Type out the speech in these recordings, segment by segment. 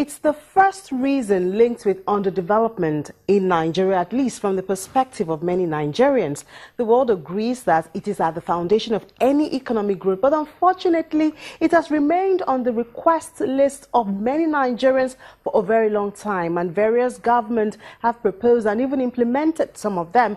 It's the first reason linked with underdevelopment in Nigeria, at least from the perspective of many Nigerians. The world agrees that it is at the foundation of any economic growth, but unfortunately, it has remained on the request list of many Nigerians for a very long time, and various governments have proposed and even implemented some of them.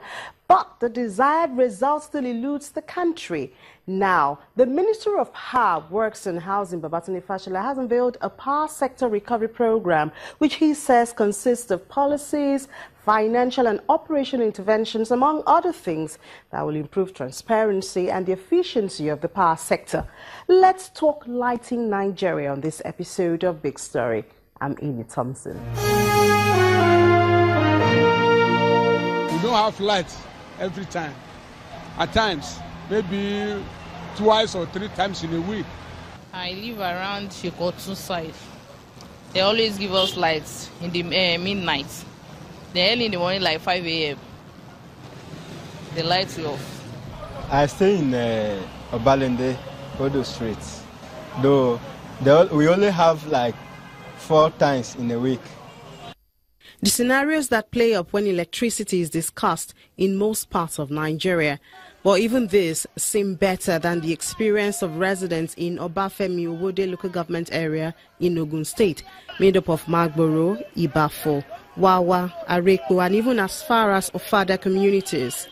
But the desired result still eludes the country. Now, the Minister of Power, Works and Housing, Babatunde Fashola, has unveiled a power sector recovery program, which he says consists of policies, financial and operational interventions, among other things, that will improve transparency and the efficiency of the power sector. Let's talk lighting Nigeria on this episode of Big Story. I'm Amy Thompson. We don't have lights every time. At times, maybe twice or three times in a week. I live around Shikotu side. They always give us lights in the midnight. Then early in the morning, like 5 a.m. The lights are off. I stay in Obalende, Odo Street. Though we only have like 4 times in a week. The scenarios that play up when electricity is discussed in most parts of Nigeria. But even this seem better than the experience of residents in Obafemi Owode local government area in Ogun State, made up of Magboro, Ibafo, Wawa, Areko, and even as far as Ofada communities.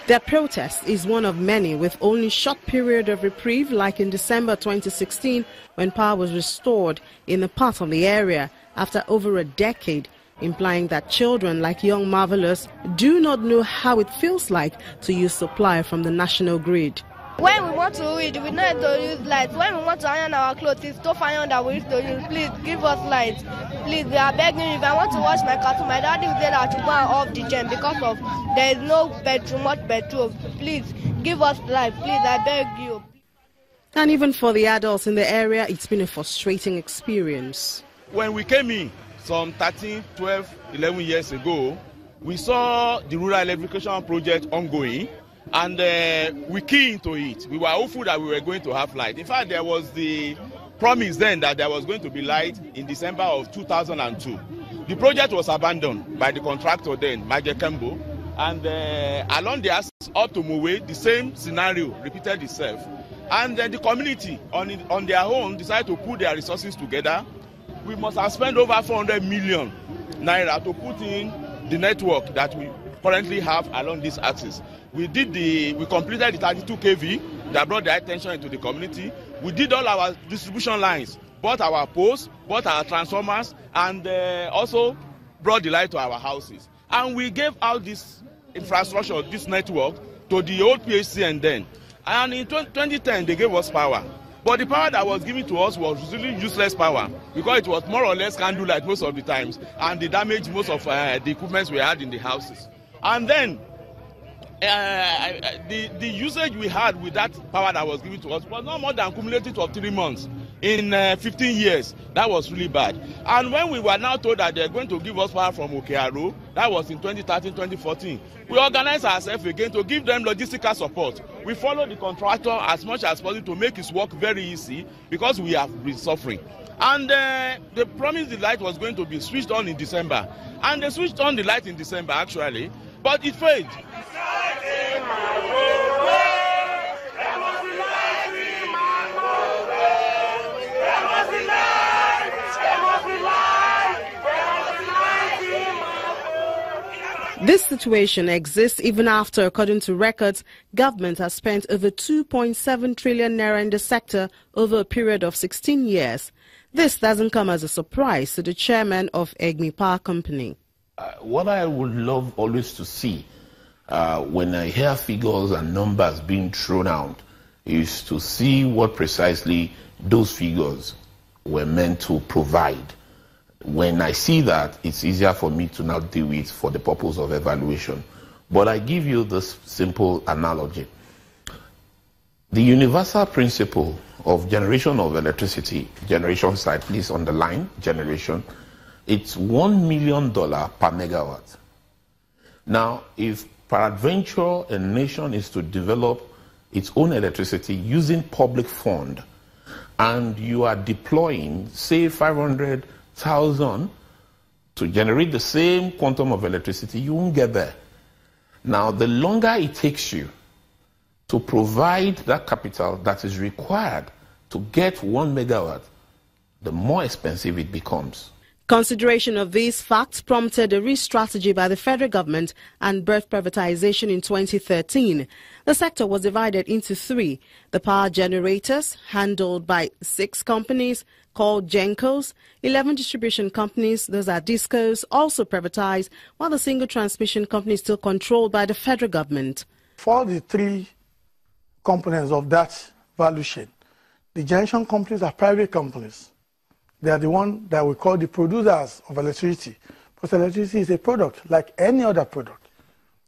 Their protest is one of many, with only short period of reprieve, like in December 2016, when power was restored in a part of the area after over a decade, implying that children like young Marvelous do not know how it feels like to use supply from the national grid. When we want to read, we know to use lights. When we want to iron our clothes, it's tough iron that we used to use. Please give us lights. Please, we are begging you. If I want to wash my car, my daddy will say that to go and off the gen because of there is no petrol, much petrol. Please give us light. Please, I beg you. And even for the adults in the area, it's been a frustrating experience. When we came in some 13, 12, 11 years ago, we saw the rural electrification project ongoing. And we key into it. We were hopeful that we were going to have light. In fact, there was the promise then that there was going to be light in December of 2002. The project was abandoned by the contractor then, Maje Kembo. And along the axis up to Mowe, the same scenario repeated itself. And the community on their own decided to put their resources together. We must have spent over 400 million naira to put in the network that we currently have along this axis. We completed the 32 kV that brought the attention into the community. We did all our distribution lines, bought our posts, bought our transformers, and also brought the light to our houses. And we gave out this infrastructure, this network, to the old PHCN then. And in 2010, they gave us power. But the power that was given to us was really useless power because it was more or less candlelight most of the times, and they damaged most of the equipment we had in the houses. And then the usage we had with that power that was given to us was not more than cumulative of 3 months. In 15 years, that was really bad. And when we were now told that they're going to give us power from Okearo, that was in 2013, 2014, we organized ourselves again to give them logistical support. We followed the contractor as much as possible to make his work very easy because we have been suffering. And they promised the light was going to be switched on in December. And they switched on the light in December, actually, but it failed. This situation exists even after, according to records, government has spent over 2.7 trillion naira in the sector over a period of 16 years. This doesn't come as a surprise to the chairman of Egmi Power Company. What I would love always to see when I hear figures and numbers being thrown out is to see what precisely those figures were meant to provide. When I see that, it's easier for me to now deal with for the purpose of evaluation. But I give you this simple analogy. The universal principle of generation of electricity, generation side, please underline generation, it's $1 million per megawatt. Now, if peradventure a nation is to develop its own electricity using public fund, and you are deploying, say, 500,000 to generate the same quantum of electricity, you won't get there. Now, the longer it takes you to provide that capital that is required to get 1 megawatt, the more expensive it becomes. Consideration of these facts prompted a re-strategy by the federal government and birthed privatization in 2013. The sector was divided into three: the power generators, handled by 6 companies called GENCOs, 11 distribution companies, those are DISCOs, also privatized, while the single transmission company is still controlled by the federal government. For the 3 components of that value chain, the generation companies are private companies. They are the one that we call the producers of electricity, because electricity is a product like any other product,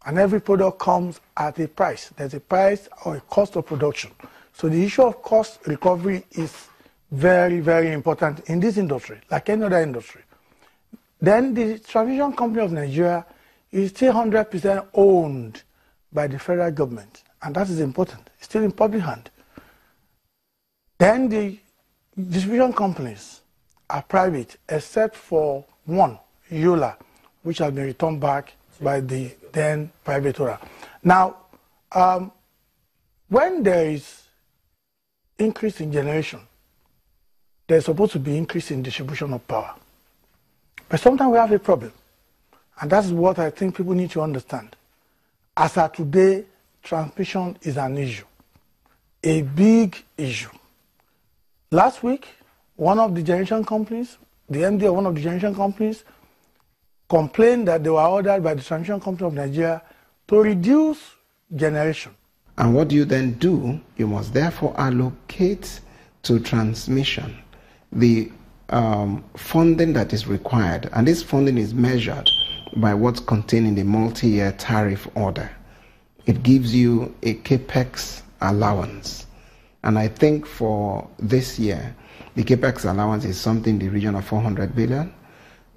and every product comes at a price. There's a price or a cost of production. So the issue of cost recovery is very, very important in this industry, like any other industry. Then the transmission company of Nigeria is still 100% owned by the federal government, and that is important. It's still in public hand. Then the distribution companies are private, except for one, Yola, which has been returned back by the then private owner. Now, when there is increase in generation, there's supposed to be increase in distribution of power. But sometimes we have a problem, and that's what I think people need to understand. As of today, transmission is an issue, a big issue. Last week, one of the generation companies, the MD of one of the generation companies, complained that they were ordered by the transmission company of Nigeria to reduce generation. And what do you then do? You must therefore allocate to transmission the funding that is required. And this funding is measured by what's contained in the multi-year tariff order. It gives you a capex allowance. And I think for this year, the capex allowance is something in the region of 400 billion.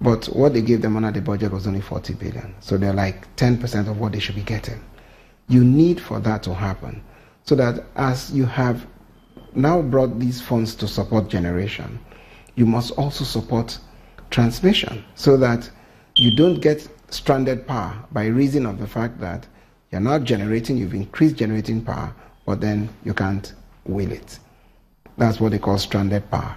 But what they gave them under the budget was only 40 billion. So they're like 10% of what they should be getting. You need for that to happen, so that as you have now brought these funds to support generation, you must also support transmission, so that you don't get stranded power by reason of the fact that you're not generating, you've increased generating power, but then you can't wheel it. That's what they call stranded power.